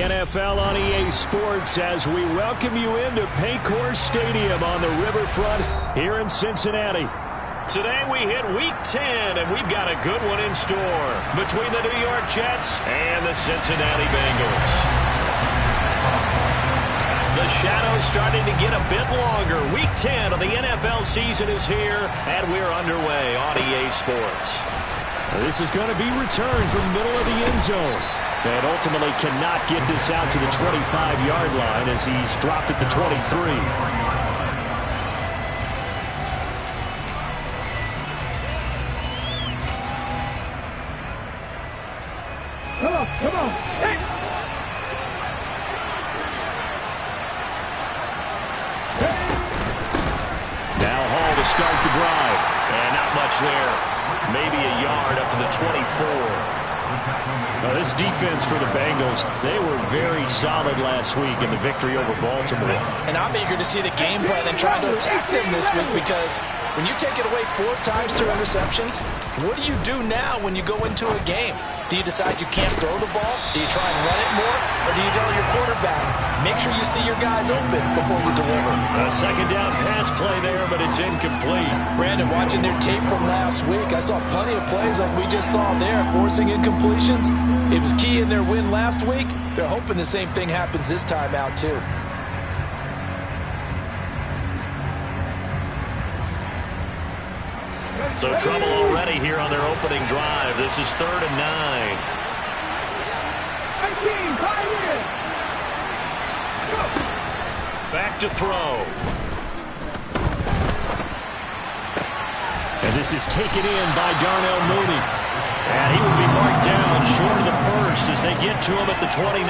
the NFL on EA Sports as we welcome you into Paycor Stadium on the riverfront here in Cincinnati. Today we hit Week 10, and we've got a good one in store between the New York Jets and the Cincinnati Bengals. The shadow's starting to get a bit longer. Week 10 of the NFL season is here, and we're underway on EA Sports. This is going to be returned from middle of the end zone. And ultimately cannot get this out to the 25-yard line as he's dropped at the 23. Come on. Hey. Now Hall to start the drive. And not much there. Maybe a yard up to the 24. Now this defense for the Bengals, they were very solid last week in the victory over Baltimore. And I'm eager to see the game plan and try to attack them this week, because when you take it away 4 times through interceptions, what do you do now when you go into a game? Do you decide you can't throw the ball? Do you try and run it more? Or do you tell your quarterback, make sure you see your guys open before you deliver? A second down pass play there, but it's incomplete. Brandon, watching their tape from last week, I saw plenty of plays like we just saw there, forcing incompletions. It was key in their win last week. They're hoping the same thing happens this time out, too. So trouble already here on their opening drive. This is 3rd and 9. Back to throw. And this is taken in by Darnell Mooney. And he will be marked down short of the first as they get to him at the 29.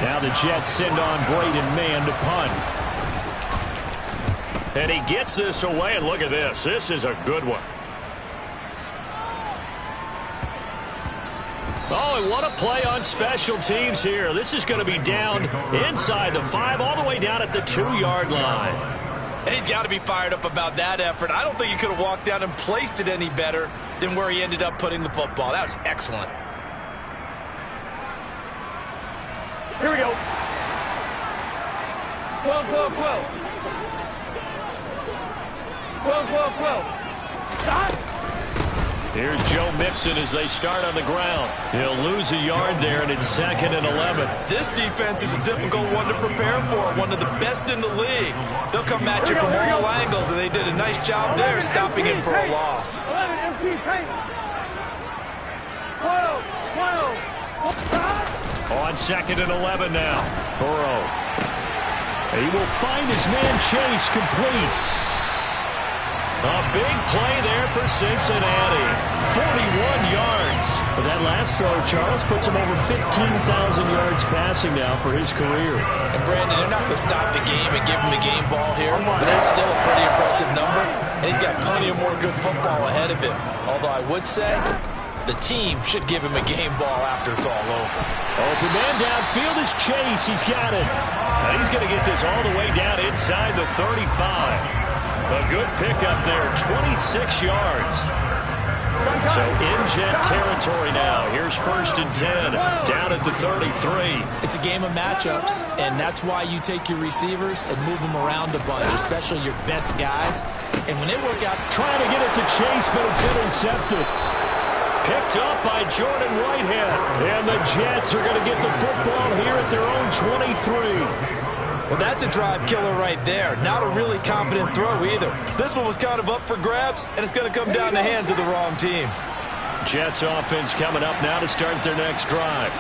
Now the Jets send on Braden Mann to punt. And he gets this away, and look at this. This is a good one. Oh, and what a play on special teams here. This is going to be down inside the 5, all the way down at the 2-yard line. And he's got to be fired up about that effort. I don't think he could have walked down and placed it any better than where he ended up putting the football. That was excellent. Here we go. 12. 12. Stop. Here's Joe Mixon as they start on the ground. He'll lose a yard there, and it's 2nd and 11. This defense is a difficult one to prepare for, one of the best in the league. They'll come at you from all angles, and they did a nice job there stopping him for a loss. 12. On 2nd and 11 now. Burrow. He will find his man Chase complete. A big play there for Cincinnati. 41 yards. But that last throw, Charles, puts him over 15,000 yards passing now for his career. And Brandon, they're not going to stop the game and give him the game ball here, but that's still a pretty impressive number. And he's got plenty of more good football ahead of him. Although I would say the team should give him a game ball after it's all over. Open man downfield is Chase. He's got it. And he's going to get this all the way down inside the 35. A good pickup there, 26 yards. So in Jet territory now. Here's 1st and 10, down at the 33. It's a game of matchups, and that's why you take your receivers and move them around a bunch, especially your best guys. And when they work out, trying to get it to Chase, but it's intercepted. Picked up by Jordan Whitehead. And the Jets are going to get the football here at their own 23. Well, that's a drive killer right there. Not a really confident throw either. This one was kind of up for grabs, and it's going to come down the hands of the wrong team. Jets offense coming up now to start their next drive.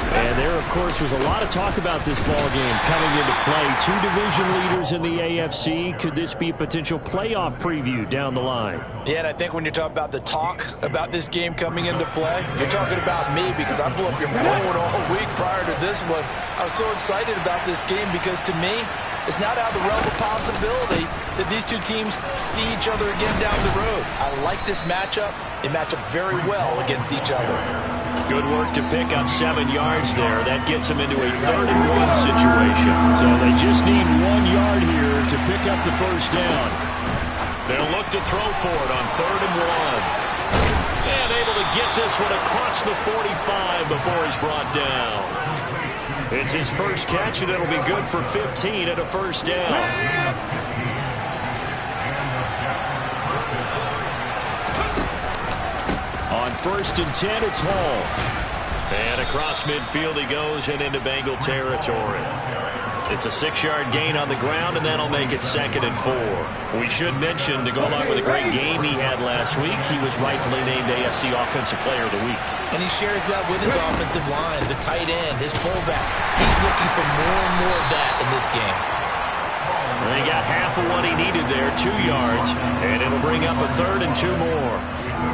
And there, of course, was a lot of talk about this ball game coming into play. 2 division leaders in the AFC. Could this be a potential playoff preview down the line? Yeah, and I think when you're talking about the talk about this game coming into play, you're talking about me, because I blew up your phone all week prior to this one. I was so excited about this game because, to me, it's not out of the realm of possibility that these two teams see each other again down the road. I like this matchup. They match up very well against each other. Good work to pick up 7 yards there. That gets them into a 3rd and 1 situation. So they just need 1 yard here to pick up the first down. They'll look to throw for it on 3rd and 1. And able to get this one across the 45 before he's brought down. It's his first catch, and it'll be good for 15 and a first down. On 1st and 10, it's Hall. And across midfield he goes and into Bengal territory. It's a 6-yard gain on the ground, and that'll make it 2nd and 4. We should mention, to go along with a great game he had last week, he was rightfully named AFC Offensive Player of the Week. And he shares that with his offensive line, the tight end, his fullback. He's looking for more and more of that in this game. And he got half of what he needed there, 2 yards, and it'll bring up a 3rd and 2 more.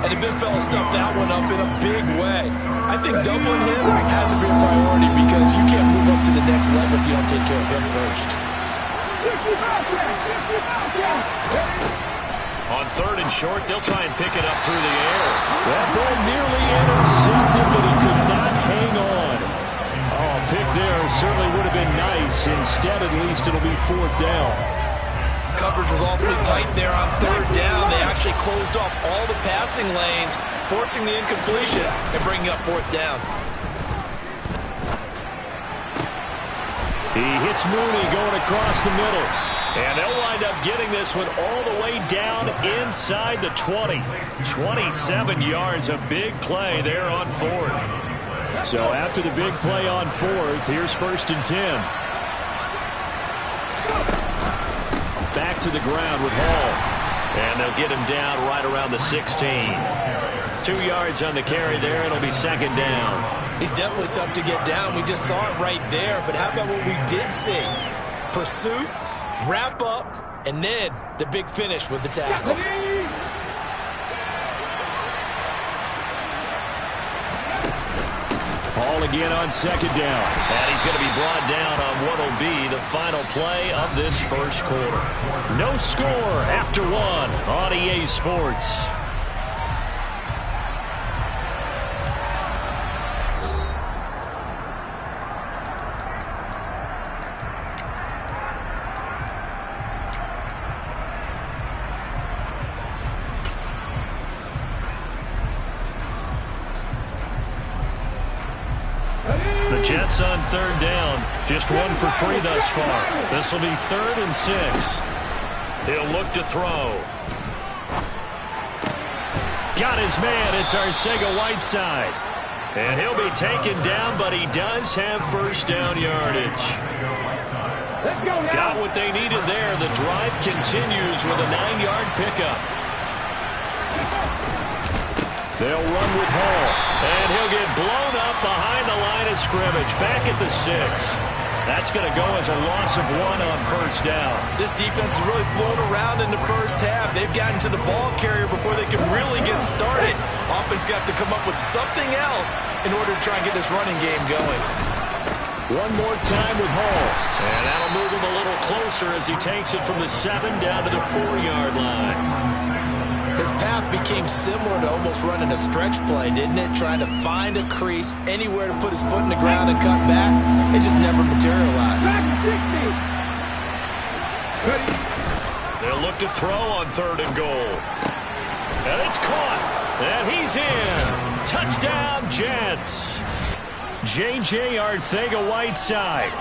And the big fella stuffed that one up in a big way. I think doubling him has to be a priority because you can't move up to the next level if you don't take care of him first. On 3rd and short, they'll try and pick it up through the air. That ball nearly intercepted, but he could not hang on. Oh, a pick there certainly would have been nice. Instead, at least, it'll be 4th down. Coverage was awfully tight there on 3rd down. They actually closed off all the passing lanes, forcing the incompletion and bringing up 4th down. He hits Mooney going across the middle. And they'll wind up getting this one all the way down inside the 20. 27 yards, a big play there on 4th. So after the big play on 4th, here's 1st and 10. Back to the ground with Hall. And they'll get him down right around the 16. 2 yards on the carry there. It'll be 2nd down. He's definitely tough to get down. We just saw it right there. But how about what we did see? Pursuit, wrap up, and then the big finish with the tackle. Hall again on 2nd down. And he's going to be brought down on what will be the final play of this first quarter. No score after 1 on EA Sports. The Jets on 3rd down. Just 1 for 3 thus far. This will be 3rd and 6. He'll look to throw. Got his man. It's Arcega-Whiteside. And he'll be taken down, but he does have first down yardage. Got what they needed there. The drive continues with a 9-yard pickup. They'll run with Hall, and he'll get blown up behind the line of scrimmage, back at the 6. That's going to go as a loss of 1 on first down. This defense has really flown around in the first half. They've gotten to the ball carrier before they can really get started. Offense got to come up with something else in order to try and get this running game going. One more time with Hall, and that'll move him a little closer as he takes it from the 7 down to the 4-yard line. His path became similar to almost running a stretch play, didn't it? Trying to find a crease, anywhere to put his foot in the ground and cut back. It just never materialized. They'll look to throw on 3rd and goal. And it's caught. And he's in. Touchdown, Jets. J.J. Arcega-Whiteside.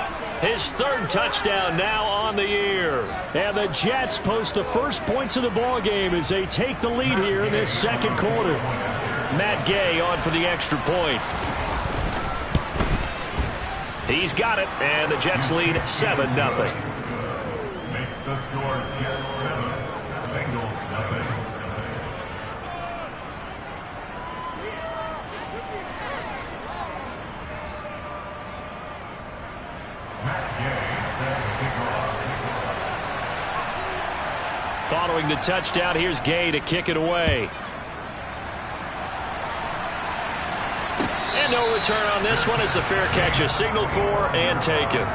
His 3rd touchdown now on the year. And the Jets post the first points of the ball game as they take the lead here in this 2nd quarter. Matt Gay on for the extra point. He's got it, and the Jets lead 7-0. Makes the score Jets 7, Bengals nothing. Following the touchdown, here's Gay to kick it away. And no return on this one as the fair catch is signaled for and taken.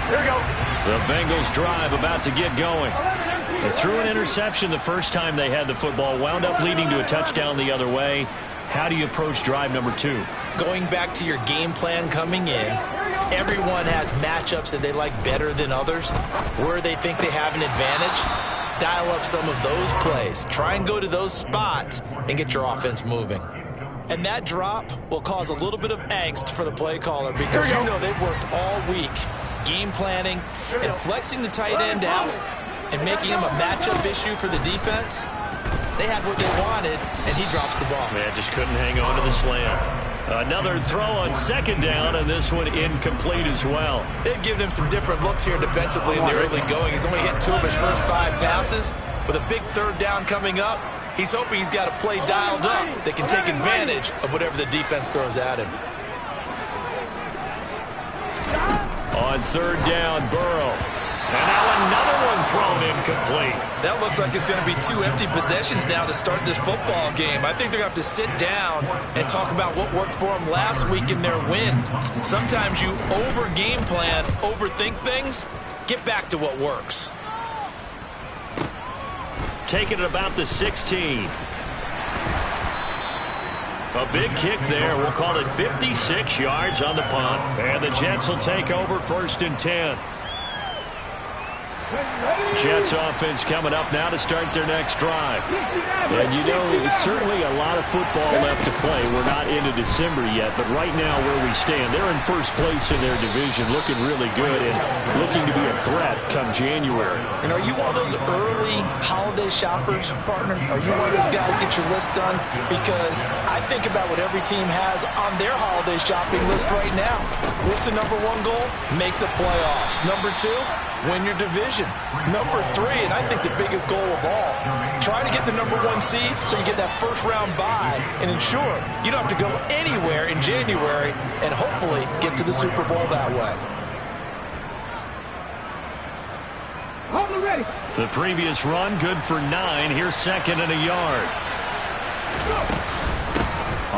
Here we go. The Bengals drive about to get going. They threw an interception the first time they had the football, wound up leading to a touchdown the other way. How do you approach drive number 2? Going back to your game plan coming in everyone has matchups that they like better than others, where they think they have an advantage. Dial up some of those plays. Try and go to those spots and get your offense moving. And that drop will cause a little bit of angst for the play caller because you know they've worked all week game planning and flexing the tight end out and making him a matchup issue for the defense. They had what they wanted, and he drops the ball. Man, just couldn't hang on to the slam. Another throw on second down, and this one incomplete as well. They've given him some different looks here defensively in the early going. He's only hit 2 of his first 5 passes. With a big third down coming up, he's hoping he's got a play dialed up that can take advantage of whatever the defense throws at him. On third down, Burrow. And now another one thrown incomplete. That looks like it's going to be 2 empty possessions now to start this football game. I think they're going to have to sit down and talk about what worked for them last week in their win. Sometimes you over-game plan, overthink things. Get back to what works. Taking it about the 16. A big kick there. We'll call it 56 yards on the punt. And the Jets will take over 1st and 10. Jets offense coming up now to start their next drive. And you know, certainly a lot of football left to play. We're not into December yet, but right now where we stand, they're in first place in their division, looking really good and looking to be a threat come January. And are you one of those early holiday shoppers, partner? Are you one of those guys get your list done? Because I think about what every team has on their holiday shopping list right now. What's the number 1 goal? Make the playoffs. Number 2, win your division. Number 3, and I think the biggest goal of all, try to get the number 1 seed so you get that first-round bye and ensure you don't have to go anywhere in January and hopefully get to the Super Bowl that way. Ready. The previous run, good for 9. Here's 2nd and a yard.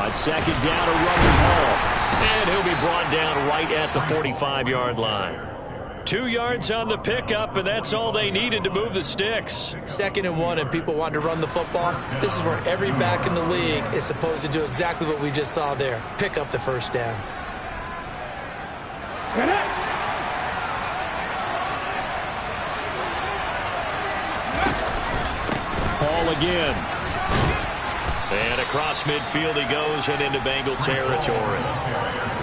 On 2nd down, a run the ball. And he'll be brought down right at the 45-yard line. 2 yards on the pickup, and that's all they needed to move the sticks. 2nd and 1, and people want to run the football. This is where every back in the league is supposed to do exactly what we just saw there. Pick up the first down. Ball again. And across midfield he goes and into Bengal territory.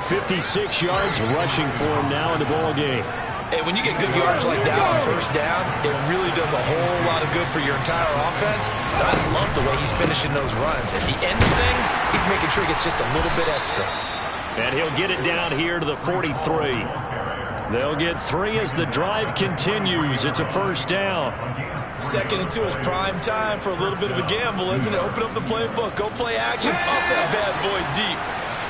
56 yards rushing for him now in the ball game. And when you get good yardage like that on first down, it really does a whole lot of good for your entire offense. But I love the way he's finishing those runs. At the end of things, he's making sure he gets just a little bit extra. And he'll get it down here to the 43. They'll get 3 as the drive continues. It's a first down. 2nd and 2 is prime time for a little bit of a gamble, isn't it? Open up the playbook, go play action, toss that bad boy deep.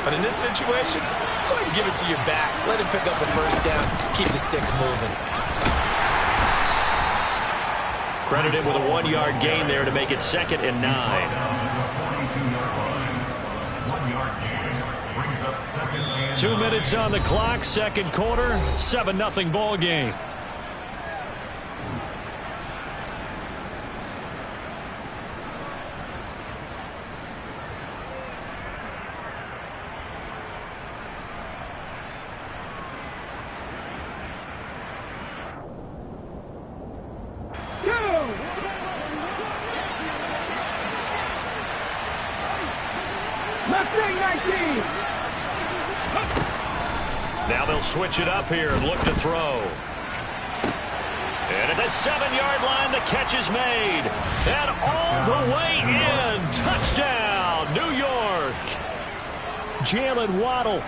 But in this situation, go ahead and give it to your back. Let him pick up a first down. Keep the sticks moving. Credited with a 1-yard gain there to make it 2nd and 9. 2 minutes on the clock, 2nd quarter, 7-0 ball game. Now they'll switch it up here and look to throw. And at the 7-yard line, the catch is made. And all the way in. Touchdown, New York. Jalen Waddle,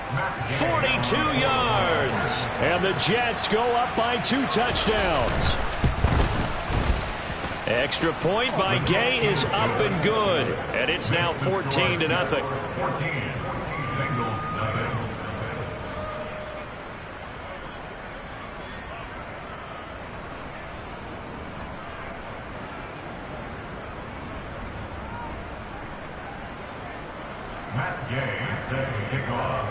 42 yards. And the Jets go up by 2 touchdowns. Extra point by Gay is up and good. And it's now 14-0. Matt Gay set to kick off.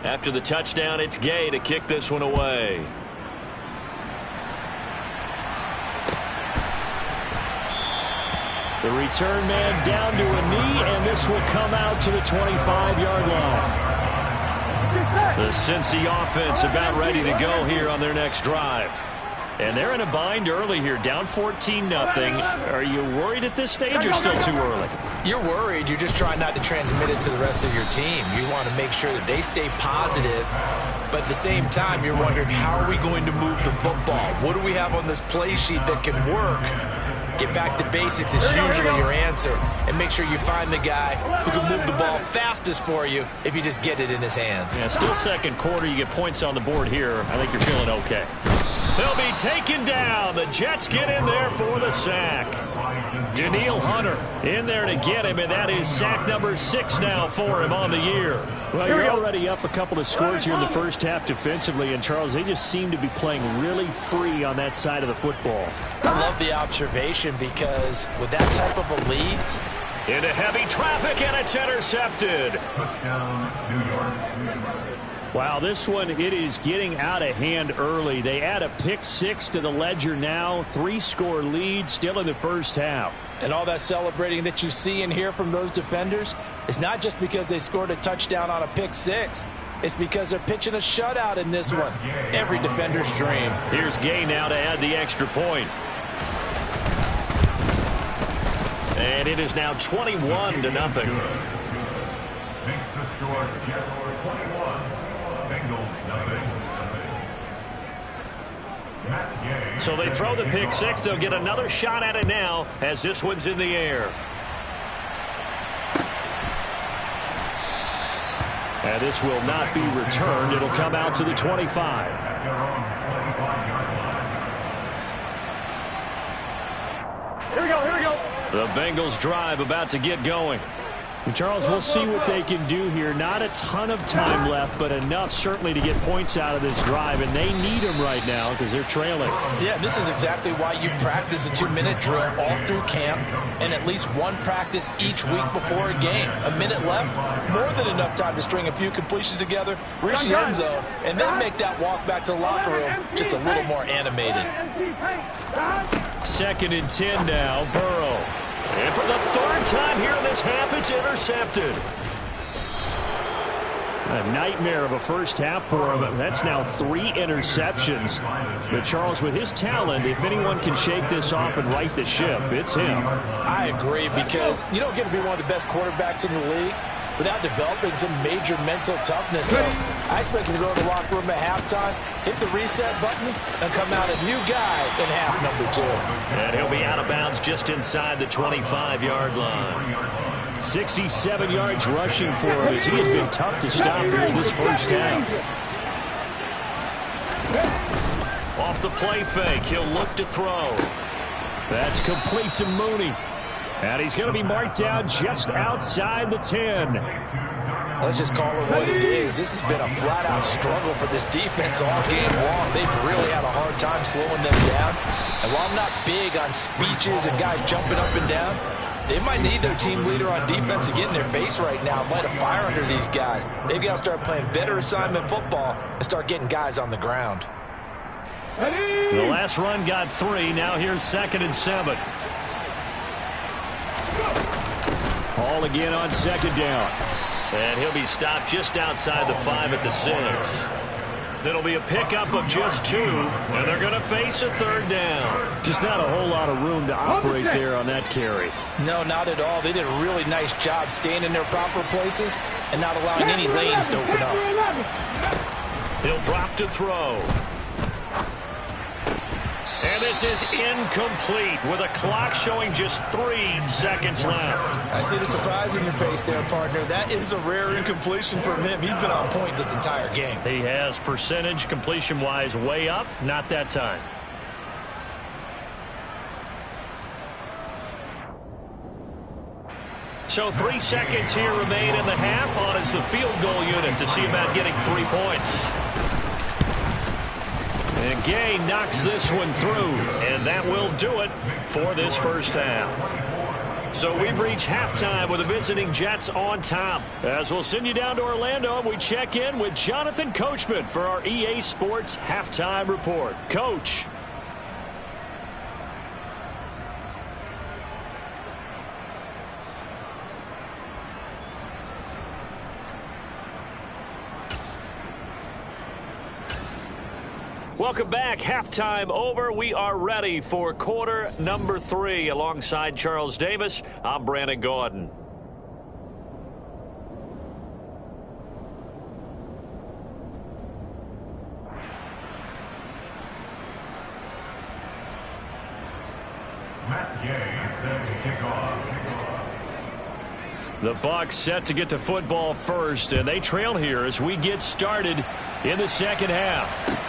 After the touchdown, it's Gay to kick this one away. The return man down to a knee, and this will come out to the 25-yard line. The Cincy offense about ready to go here on their next drive. And they're in a bind early here, down 14-0. Are you worried at this stage or still too early? You're worried. You're just trying not to transmit it to the rest of your team. You want to make sure that they stay positive, but at the same time, you're wondering, how are we going to move the football? What do we have on this play sheet that can work? Get back to basics is usually your answer, and make sure you find the guy who can move the ball fastest for you if you just get it in his hands. Yeah, still second quarter. You get points on the board here. I think you're feeling okay. They'll be taken down. The Jets get in there for the sack. Danielle Hunter in there to get him, and that is sack number 6 now for him on the year. Well, you're already up a couple of scores here in the first half defensively, and Charles, they just seem to be playing really free on that side of the football. I love the observation because with that type of a lead, into heavy traffic, and it's intercepted. Touchdown, New York. Wow, this one, it is getting out of hand early. They add a pick 6 to the ledger now. 3-score lead still in the first half. and all that celebrating that you see and hear from those defenders is not just because they scored a touchdown on a pick 6. It's because they're pitching a shutout in this one. Every defender's dream. Here's Gay now to add the extra point. And it is now 21-0. Makes the score Jets 21, Bengals nothing. So they throw the pick 6. They'll get another shot at it now as this one's in the air. And this will not be returned. It'll come out to the 25. Here we go, here we go. The Bengals drive about to get going. Charles, we'll see what they can do here. Not a ton of time left, but enough certainly to get points out of this drive, and they need them right now because they're trailing. Yeah, this is exactly why you practice a 2-minute drill all through camp and at least one practice each week before a game. A minute left, more than enough time to string a few completions together, reach the end zone, and then make that walk back to the locker room just a little more animated. 2nd and 10 now, Burrow. And for the 3rd time here in this half, it's intercepted. A nightmare of a first half for him. That's now 3 interceptions. But Charles, with his talent, if anyone can shake this off and right the ship, it's him. I agree, because you don't get to be one of the best quarterbacks in the league without developing some major mental toughness. So I expect him to go to the locker room at halftime, hit the reset button, and come out a new guy in half number 2. And he'll be out of bounds just inside the 25-yard line. 67 yards rushing for him as he has been tough to stop here in this first half. Off the play fake, he'll look to throw. That's complete to Mooney. And he's going to be marked down just outside the 10. Let's just call it what it is. This has been a flat-out struggle for this defense all game long. They've really had a hard time slowing them down. And while I'm not big on speeches and guys jumping up and down, they might need their team leader on defense to get in their face right now and light a fire under these guys. They've got to start playing better assignment football and start getting guys on the ground. The last run got 3. Now here's 2nd and 7. Hall again on 2nd down. And he'll be stopped just outside the 5 at the 6. It'll be a pickup of just 2, and they're going to face a 3rd down. Just not a whole lot of room to operate there on that carry. No, not at all. They did a really nice job staying in their proper places and not allowing any lanes to open up. He'll drop to throw. And this is incomplete with a clock showing just 3 seconds left. I see the surprise in your face there, partner. That is a rare incompletion from him. He's been on point this entire game. He has percentage completion-wise way up. Not that time. So 3 seconds here remain in the half. On is the field goal unit to see about getting 3 points. And Gay knocks this one through, and that will do it for this first half. So we've reached halftime with the visiting Jets on top. As we'll send you down to Orlando, and we check in with Jonathan Coachman for our EA Sports Halftime Report. Coach. Welcome back. Halftime over. We are ready for quarter number 3. Alongside Charles Davis, I'm Brandon Gaudin. Matt Gay set to kick off. The Bucs set to get the football first, and they trail here as we get started in the second half.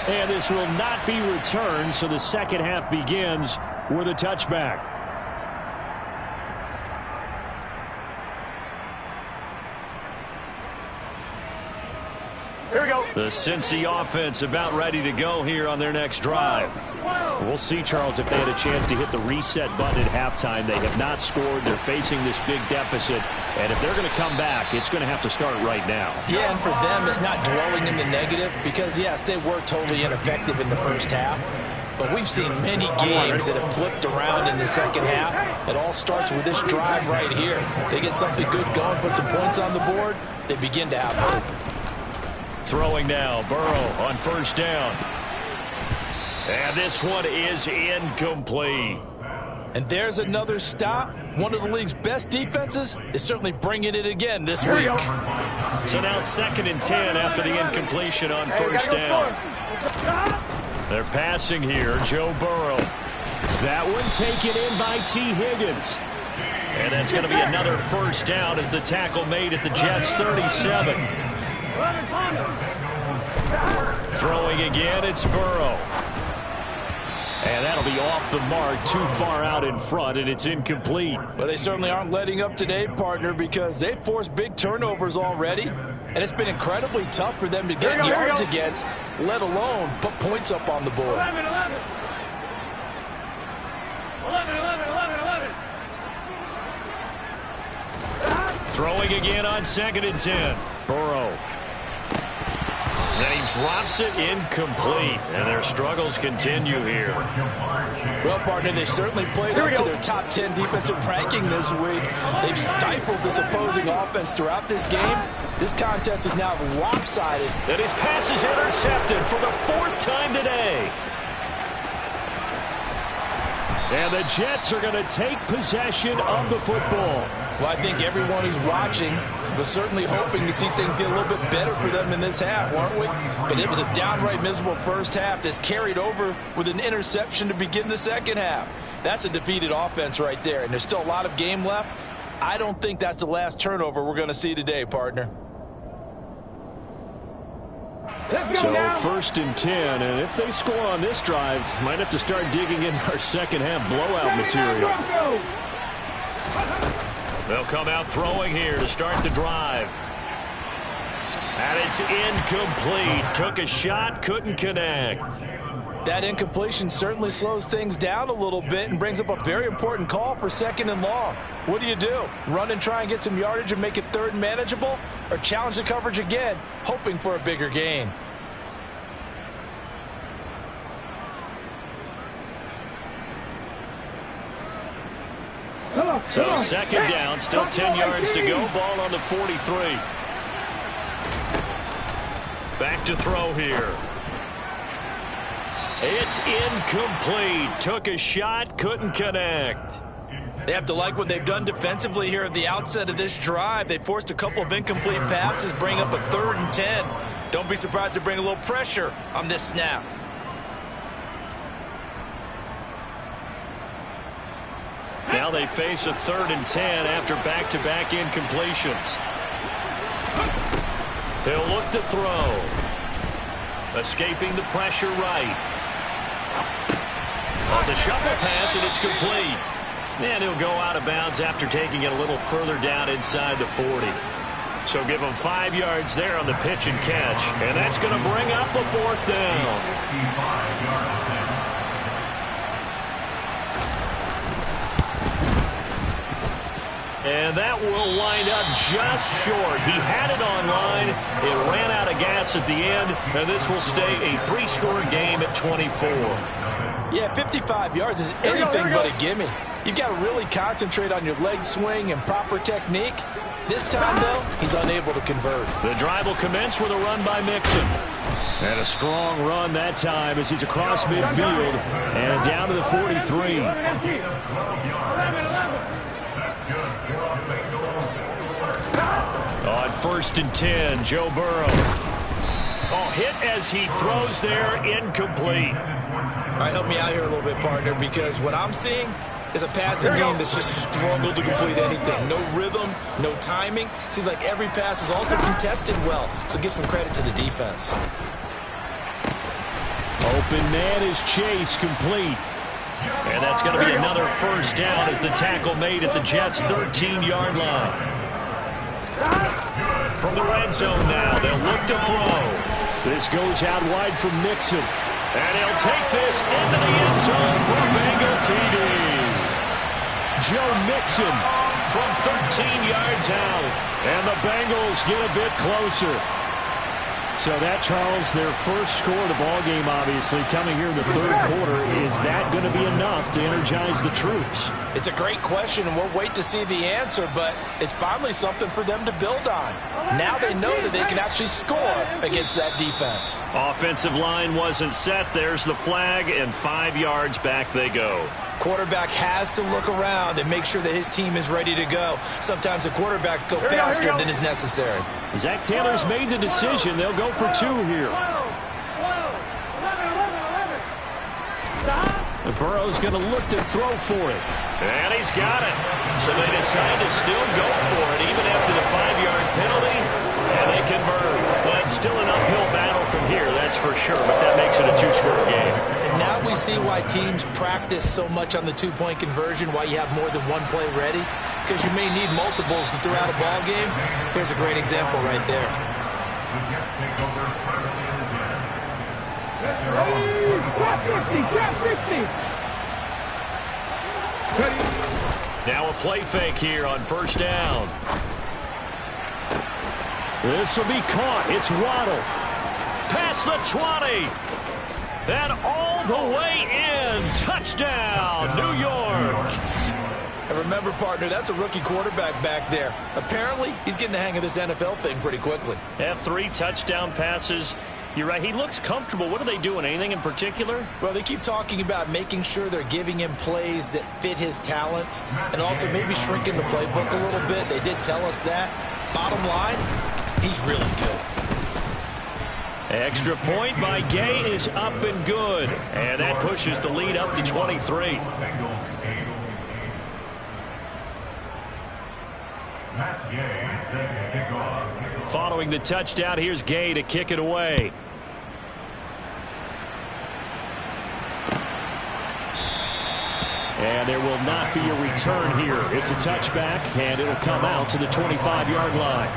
And this will not be returned, so the second half begins with a touchback. Here we go. The Cincy offense about ready to go here on their next drive. We'll see, Charles, if they had a chance to hit the reset button at halftime. They have not scored. They're facing this big deficit. And if they're going to come back, it's going to have to start right now. Yeah, and for them, it's not dwelling in the negative because, yes, they were totally ineffective in the first half. But we've seen many games that have flipped around in the second half. It all starts with this drive right here. They get something good going, put some points on the board, they begin to have hope. Throwing now, Burrow on first down. And this one is incomplete. And there's another stop. One of the league's best defenses is certainly bringing it again this week. So now 2nd and 10 after the incompletion on first down. They're passing here, Joe Burrow. That one taken in by T. Higgins. And that's going to be another first down as the tackle made at the Jets' 37. Throwing again, it's Burrow. And that'll be off the mark, too far out in front, and it's incomplete. Well, they certainly aren't letting up today, partner, because they've forced big turnovers already. And it's been incredibly tough for them to get yards against, let alone put points up on the board. 11. Throwing again on 2nd and 10. Burrow. Then he drops it incomplete, and their struggles continue here. Well, partner, they certainly played up to their top 10 defensive ranking this week. They've stifled this opposing offense throughout this game. This contest is now lopsided. And his pass is intercepted for the 4th time today. And the Jets are going to take possession of the football. Well, I think everyone who's watching was certainly hoping to see things get a little bit better for them in this half, weren't we? But it was a downright miserable first half. This carried over with an interception to begin the second half. That's a defeated offense right there, and there's still a lot of game left. I don't think that's the last turnover we're going to see today, partner. So 1st and 10, and if they score on this drive, might have to start digging in our second half blowout material. They'll come out throwing here to start the drive. And it's incomplete. Took a shot, couldn't connect. That incompletion certainly slows things down a little bit and brings up a very important call for 2nd and long. What do? Run and try and get some yardage and make it 3rd and manageable? Or challenge the coverage again, hoping for a bigger gain? So 2nd down, still 10 yards to go. Ball on the 43. Back to throw here. It's incomplete. Took a shot, couldn't connect. They have to like what they've done defensively here at the outset of this drive. They forced a couple of incomplete passes, bring up a 3rd and 10. Don't be surprised to bring a little pressure on this snap. Now they face a 3rd and 10 after back-to-back incompletions. They'll look to throw. Escaping the pressure right. Oh, it's a shuffle pass, and it's complete. And he'll go out of bounds after taking it a little further down inside the 40. So give him 5 yards there on the pitch and catch. And that's going to bring up a 4th down. And that will wind up just short. He had it on line. It ran out of gas at the end. And this will stay a 3-score game at 24. Yeah, 55 yards is anything but a gimme. You've got to really concentrate on your leg swing and proper technique. This time, though, he's unable to convert. The drive will commence with a run by Mixon. And a strong run that time as he's across midfield and down to the 43. On 1st and 10, Joe Burrow. Oh, hit as he throws there, incomplete. All right, help me out here a little bit, partner, because what I'm seeing is a passing game that's just struggled to complete anything. No rhythm, no timing. Seems like every pass is also contested well, so give some credit to the defense. Open man is Chase, complete. And that's going to be another 1st down as the tackle made at the Jets' 13-yard line. From the red zone now, they'll look to throw. This goes out wide from Mixon. And he'll take this into the end zone for a Bengal TD. Joe Mixon from 13 yards out. And the Bengals get a bit closer. So that, Charles, their first score of the ballgame, obviously, coming here in the 3rd quarter. Is that going to be enough to energize the troops? It's a great question, and we'll wait to see the answer, but it's finally something for them to build on. Now they know that they can actually score against that defense. Offensive line wasn't set. There's the flag, and 5 yards back they go. Quarterback has to look around and make sure that his team is ready to go. Sometimes the quarterbacks go faster than is necessary. Zach Taylor's made the decision. They'll go for 2 here. The Burrow's going to look to throw for it. And he's got it. So they decide to still go for it even after the 5-yard penalty. And they convert. But it's still an uphill battle from here, that's for sure. But that makes it a 2-score game. And now we see why teams practice so much on the 2-point conversion, why you have more than one play ready. Because you may need multiples throughout a ball game. Here's a great example right there. Now a play fake here on 1st down. This will be caught. It's Waddle. Past the 20. And all the way in. Touchdown, New York. And remember, partner, that's a rookie quarterback back there. Apparently, he's getting the hang of this NFL thing pretty quickly. Have 3 touchdown passes. You're right. He looks comfortable. What are they doing? Anything in particular? Well, they keep talking about making sure they're giving him plays that fit his talents and also maybe shrinking the playbook a little bit. They did tell us that. Bottom line, he's really good. Extra point by Gay is up and good. And that pushes the lead up to 23. Following the touchdown, here's Gay to kick it away. And there will not be a return here. It's a touchback, and it'll come out to the 25-yard line.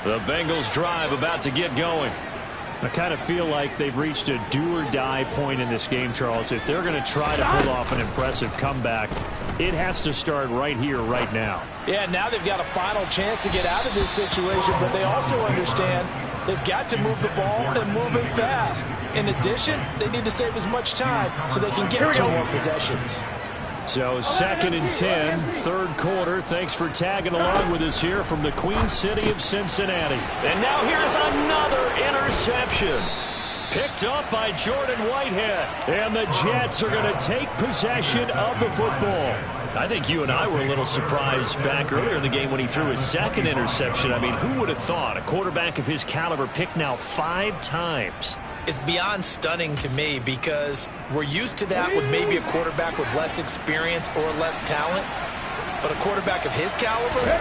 The Bengals drive about to get going. I kind of feel like they've reached a do-or-die point in this game, Charles. If they're going to try to pull off an impressive comeback, it has to start right here, right now. Yeah, now they've got a final chance to get out of this situation, but they also understand they've got to move the ball and move it fast. In addition, they need to save as much time so they can get 2 more possessions. So 2nd and 10, 3rd quarter. Thanks for tagging along with us here from the Queen City of Cincinnati. And now here's another interception. Picked up by Jordan Whitehead. And the Jets are going to take possession of the football. I think you and I were a little surprised back earlier in the game when he threw his 2nd interception. I mean, who would have thought a quarterback of his caliber picked now 5 times? It's beyond stunning to me because we're used to that with maybe a quarterback with less experience or less talent. But a quarterback of his caliber,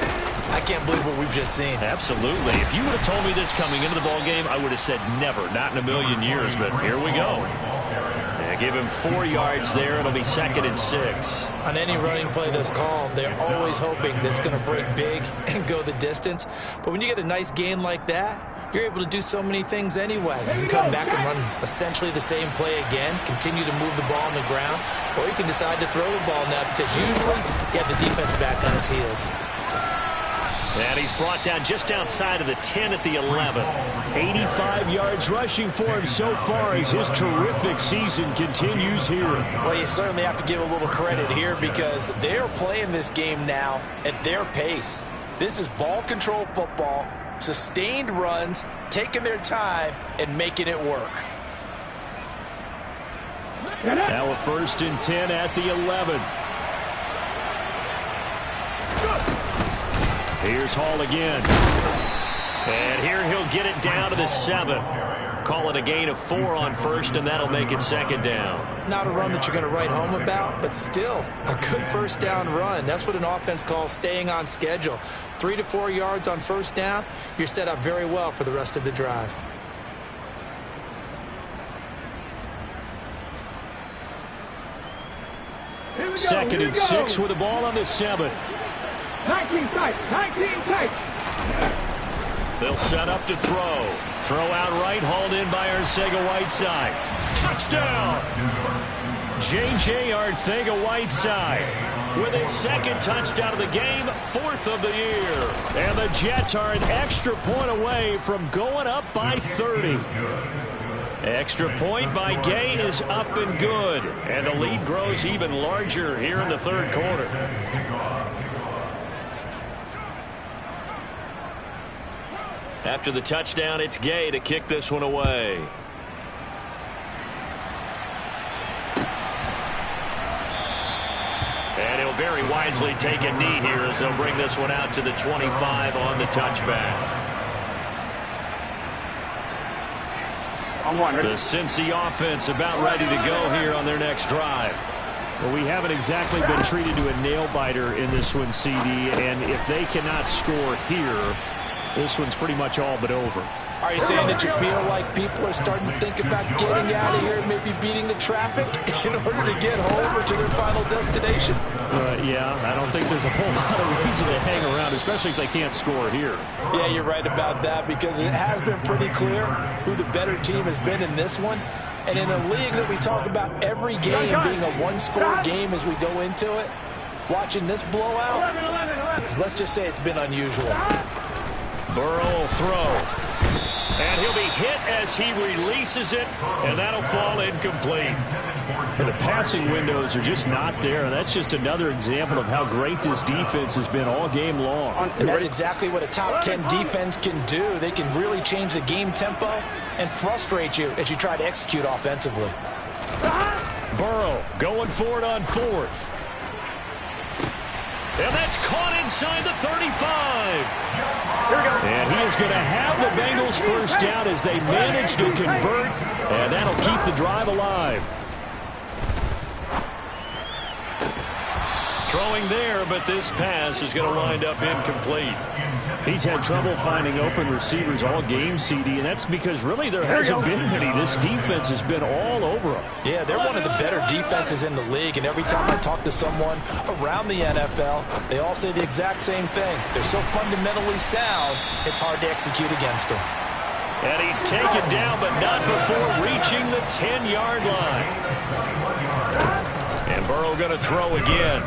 I can't believe what we've just seen. Absolutely. If you would have told me this coming into the ball game, I would have said never, not in a million years. But here we go. Yeah, give him 4 yards there. It'll be 2nd and 6. On any running play that's called, they're always hoping that it's going to break big and go the distance. But when you get a nice game like that, you're able to do so many things anyway. You can come back and run essentially the same play again, continue to move the ball on the ground, or you can decide to throw the ball now because usually you have the defense back on its heels. And he's brought down just outside of the 10 at the 11. 85 yards rushing for him so far as his terrific season continues here. Well, you certainly have to give a little credit here because they're playing this game now at their pace. This is ball control football, sustained runs, taking their time, and making it work. Now a 1st and 10 at the 11. Here's Hall again. And here he'll get it down to the 7. Call it a gain of 4 on 1st, and that'll make it 2nd down. Not a run that you're going to write home about, but still a good 1st down run. That's what an offense calls staying on schedule. 3 to 4 yards on 1st down, you're set up very well for the rest of the drive. Second and 6 with the ball on the 7. 19 tight, 19 tight. They'll set up to throw. Throw out right, hauled in by Arcega-Whiteside. Touchdown! J.J. Arcega-Whiteside with his 2nd touchdown of the game, 4th of the year. And the Jets are an extra point away from going up by 30. Extra point by Gain is up and good. And the lead grows even larger here in the 3rd quarter. After the touchdown, it's Gay to kick this one away. And he'll very wisely take a knee here as they'll bring this one out to the 25 on the touchback. The Cincy offense about ready to go here on their next drive. Well, we haven't exactly been treated to a nail-biter in this one, CD, and if they cannot score here, this one's pretty much all but over. Are you saying that you feel like people are starting to think about getting out of here and maybe beating the traffic in order to get home or to their final destination? Yeah, I don't think there's a whole lot of reason to hang around, especially if they can't score here. Yeah, you're right about that because it has been pretty clear who the better team has been in this one. And in a league that we talk about every game being a one-score game as we go into it, watching this blowout, let's just say it's been unusual. Burrow will throw. And he'll be hit as he releases it, and that'll fall incomplete. And the passing windows are just not there, and that's just another example of how great this defense has been all game long. And that's exactly what a top 10 defense can do. They can really change the game tempo and frustrate you as you try to execute offensively. Burrow going for it on 4th. And that's caught inside the 35. And he is going to have the Bengals 1st down as they manage to convert, and that'll keep the drive alive. Throwing there, but this pass is going to wind up incomplete. He's had trouble finding open receivers all game, CD, and that's because really there hasn't been many. This defense has been all over them. Yeah, they're one of the better defenses in the league, and every time I talk to someone around the NFL, they all say the exact same thing. They're so fundamentally sound, it's hard to execute against them. And he's taken down, but not before reaching the 10-yard line. And Burrow going to throw again.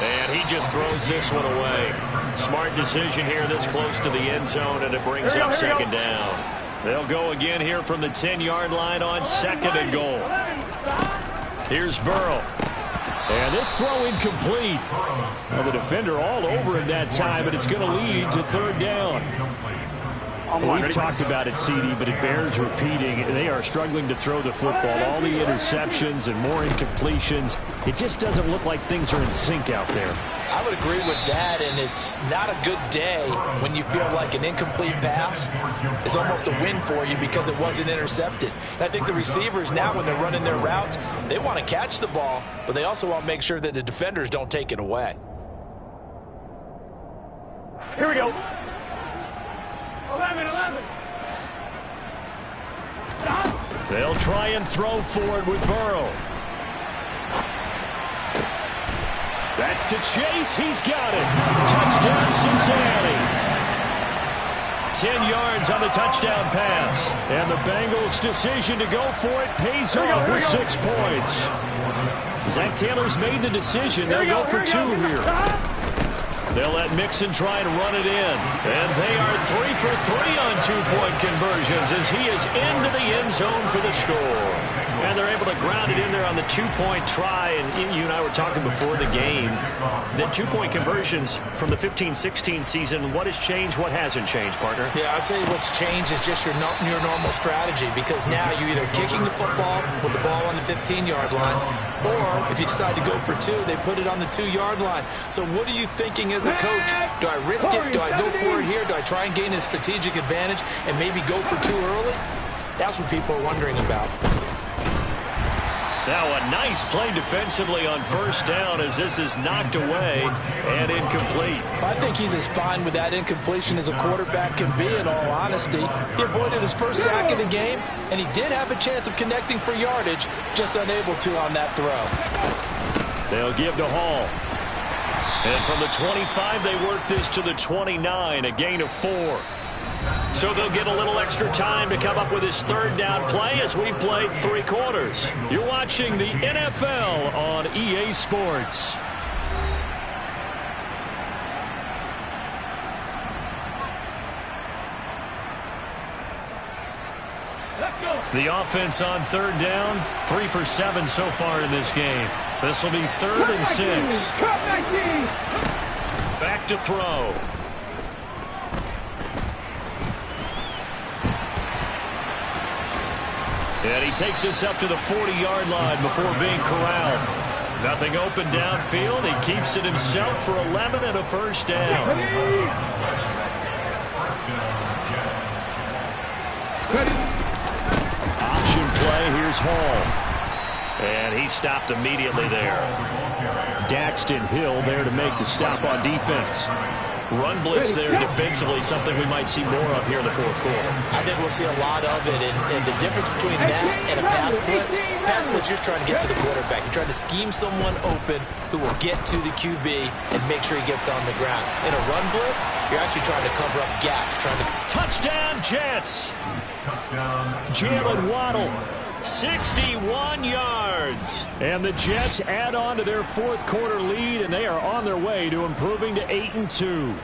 And he just throws this one away. Smart decision here this close to the end zone, and it brings up 2nd down. They'll go again here from the 10-yard line on 2nd and goal. Here's Burrow. And this throw incomplete. Well, the defender all over him that time, but it's going to lead to 3rd down. We've talked about it, CD, but it bears repeating. They are struggling to throw the football. All the interceptions and more incompletions. It just doesn't look like things are in sync out there. I would agree with that, and it's not a good day when you feel like an incomplete pass is almost a win for you because it wasn't intercepted. And I think the receivers now, when they're running their routes, they want to catch the ball, but they also want to make sure that the defenders don't take it away. Here we go. 11. They'll try and throw forward with Burrow. That's to Chase. He's got it. Touchdown, Cincinnati. 10 yards on the touchdown pass. And the Bengals' decision to go for it pays off with 6 points. Zach Taylor's made the decision. They'll go for two here. They'll let Mixon try and run it in. And they are 3 for 3 on two-point conversions as he is into the end zone for the score. And they're able to ground it in there on the two-point try. And you and I were talking before the game. The two-point conversions from the 15-16 season, what has changed, what hasn't changed, partner? Yeah, I'll tell you what's changed is just your normal strategy, because now you're either kicking the football with the ball on the 15-yard line, or if you decide to go for two, they put it on the 2-yard line. So what are you thinking as a coach? Do I risk it? Do I go for it here? Do I try and gain a strategic advantage and maybe go for two early? That's what people are wondering about. Now a nice play defensively on first down as this is knocked away and incomplete. I think he's as fine with that incompletion as a quarterback can be, in all honesty. He avoided his first sack of the game, and he did have a chance of connecting for yardage, just unable to on that throw. They'll give to Hall. And from the 25, they work this to the 29, a gain of 4. So they'll get a little extra time to come up with his third down play as we played 3 quarters. You're watching the NFL on EA Sports. The offense on third down, 3 for 7 so far in this game. This will be 3rd and 6. Back to throw. And he takes us up to the 40-yard line before being corralled. Nothing open downfield. He keeps it himself for 11 and a first down. Option play. Here's Hall. And he stopped immediately there. Daxton Hill there to make the stop on defense. Run blitz there defensively, something we might see more of here in the fourth quarter. I think we'll see a lot of it, and the difference between that and a pass blitz, you're just trying to get to the quarterback. You're trying to scheme someone open who will get to the QB and make sure he gets on the ground. In a run blitz, you're actually trying to cover up gaps, trying to... Touchdown, Jets! Jalen Waddle, 61 yards. And the Jets add on to their fourth quarter lead, and they are on their way to improving to 8-2.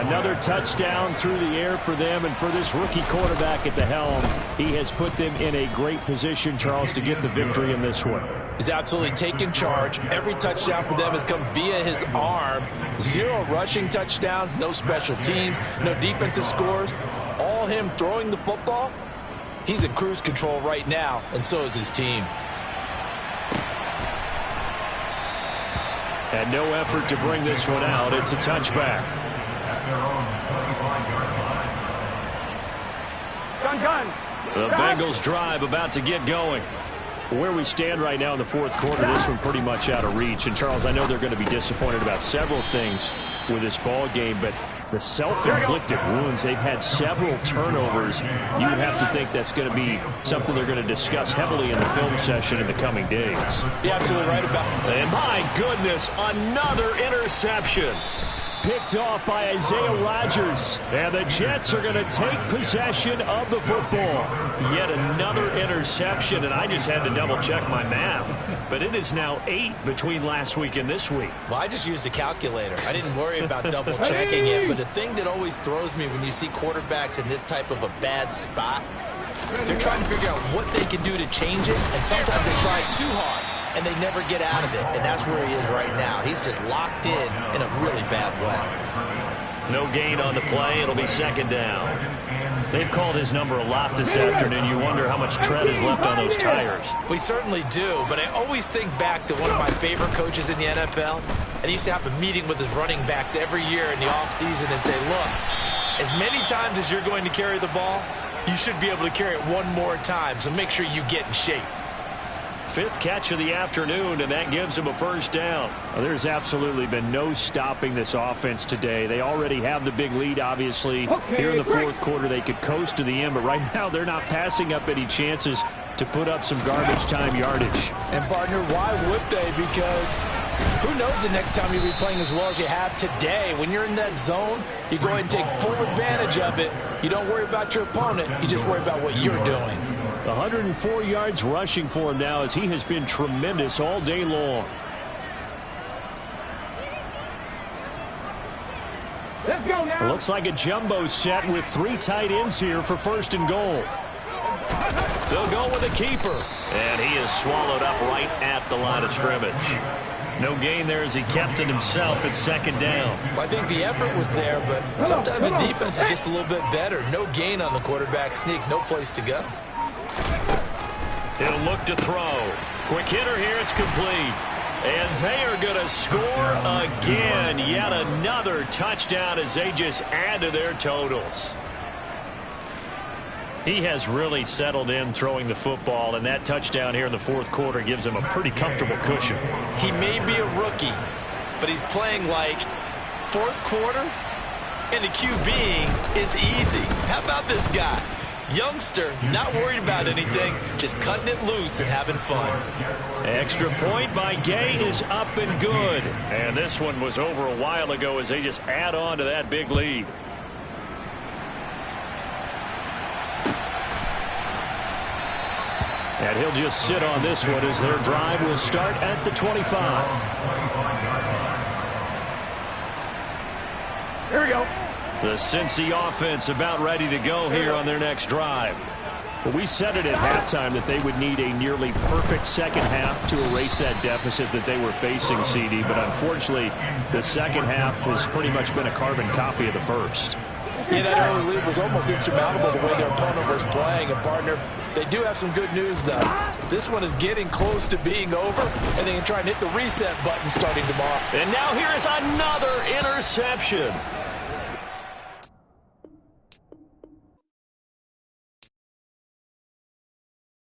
Another touchdown through the air for them, and for this rookie quarterback at the helm, he has put them in a great position, Charles, to get the victory in this one. He's absolutely taken charge. Every touchdown for them has come via his arm. 0 rushing touchdowns, no special teams, no defensive scores. All him throwing the football. He's in cruise control right now, and so is his team. And no effort to bring this one out. It's a touchback. The Bengals drive about to get going. Where we stand right now in the fourth quarter, this one pretty much out of reach. And, Charles, I know they're going to be disappointed about several things with this ball game, but the self-inflicted wounds, they've had several turnovers. You would have to think that's going to be something they're going to discuss heavily in the film session in the coming days. You're absolutely right about that. And my goodness, another interception. Picked off by Isaiah Rodgers. And the Jets are going to take possession of the football. Yet another interception, and I just had to double-check my math. But it is now 8 between last week and this week. Well, I just used a calculator. I didn't worry about double-checking it. But the thing that always throws me when you see quarterbacks in this type of a bad spot, they're trying to figure out what they can do to change it, and sometimes they try too hard, and they never get out of it. And that's where he is right now. He's just locked in a really bad way. No gain on the play. It'll be second down. They've called his number a lot this afternoon. You wonder how much tread is left on those tires. We certainly do, but I always think back to one of my favorite coaches in the NFL, and he used to have a meeting with his running backs every year in the offseason and say, look, as many times as you're going to carry the ball, you should be able to carry it one more time, so make sure you get in shape. 5th catch of the afternoon, and that gives him a first down. Well, there's absolutely been no stopping this offense today. They already have the big lead, obviously. Here in the fourth quarter, they could coast to the end, but right now they're not passing up any chances to put up some garbage time yardage. And, partner, why would they? Because who knows the next time you'll be playing as well as you have today. When you're in that zone, you go ahead and take full advantage of it. You don't worry about your opponent. You just worry about what you're doing. 104 yards rushing for him now as he has been tremendous all day long. Let's go now. Looks like a jumbo set with 3 tight ends here for 1st and goal. They'll go with a keeper. And he is swallowed up right at the line of scrimmage. No gain there as he kept it himself at 2nd down. Well, I think the effort was there, but sometimes the defense is just a little bit better. No gain on the quarterback sneak. No place to go. He'll look to throw. Quick hitter here. It's complete. And they are going to score again. Yet another touchdown as they just add to their totals. He has really settled in throwing the football, and that touchdown here in the 4th quarter gives him a pretty comfortable cushion. He may be a rookie, but he's playing like 4th quarter, and the QBing is easy. How about this guy? Youngster, not worried about anything, just cutting it loose and having fun. Extra point by Gay is up and good. And this one was over a while ago as they just add on to that big lead. And he'll just sit on this one as their drive will start at the 25. Here we go. The Cincy offense about ready to go here on their next drive. Well, we said it at halftime that they would need a nearly perfect second half to erase that deficit that they were facing, CD. But unfortunately, the second half has pretty much been a carbon copy of the first. Yeah, that early lead was almost insurmountable the way their opponent was playing. And, partner, they do have some good news, though. This one is getting close to being over, and they can try and hit the reset button starting tomorrow. And now here is another interception.